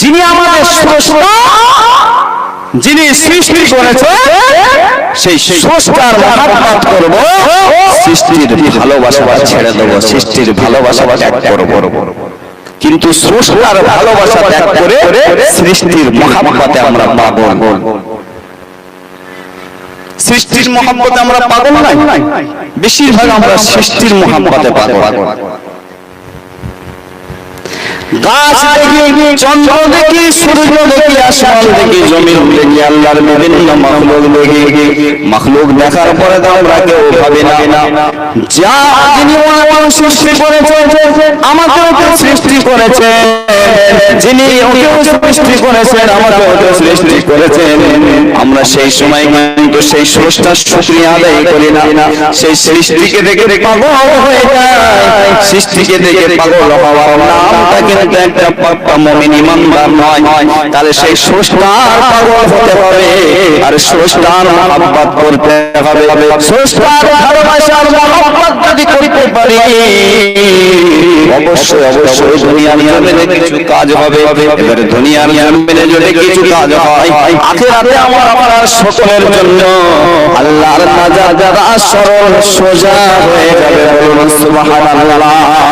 যিনি আমাদের স্রষ্টা, যিনি সৃষ্টি করেছে, সেই স্রষ্টার মহব্বত করব, সৃষ্টির ভালোবাসা ছেড়ে দেবো, সৃষ্টির ভালোবাসা ত্যাগ করব। কিন্তু স্রষ্টার ভালোবাসা ত্যাগ করে সৃষ্টির মহব্বতে আমরা পাগল। সৃষ্টির মহব্বতে আমরা পাগল নাই, বেশিরভাগ আমরা সৃষ্টির মহব্বতে পাগল। গাছ দেখি, চন্দ্র দেখি, সূর্য দেখি, আসমান দেখি, জমিন দেখি, আল্লাহর বিভিন্ন মাখলুক দেখি। মাখলুক দেখার পরে তো আমরা কেউ ভাবি না যা যিনি আমাকে সৃষ্টি করেছেন, আমাকেও সৃষ্টি করেছেন, যিনি ওকেও সৃষ্টি করেছেন, আমাকেও সৃষ্টি করেছেন। আমরা সেই সময় কিন্তু সেই স্রষ্টার শুকরিয়া আদায় করি না, সেই সৃষ্টিকে দেখে পাগল হয়ে যায়। সৃষ্টিকে দেখে পাগল হওয়ার নামটা কিন্তু একটা পাক্কা মুমিন ইমানদার নয়। তাহলে সেই স্রষ্টার পাগল হতে হবে, আর স্রষ্টার মহব্বত করতে হবে। স্রষ্টার ভালোবাসার মহব্বত যদি করতে পারি, অবশ্যই অবশ্যই দুনিয়ার জমিনে কিছু কাজ হবে। এবার দুনিয়ার জমিনে যদি কিছু কাজ হয়, আখিরাতে আমার আপনার সকলের জন্য আল্লাহর নাজাত সরল সোজা হয়ে যাবে। বলুন সুবহানাল্লাহ।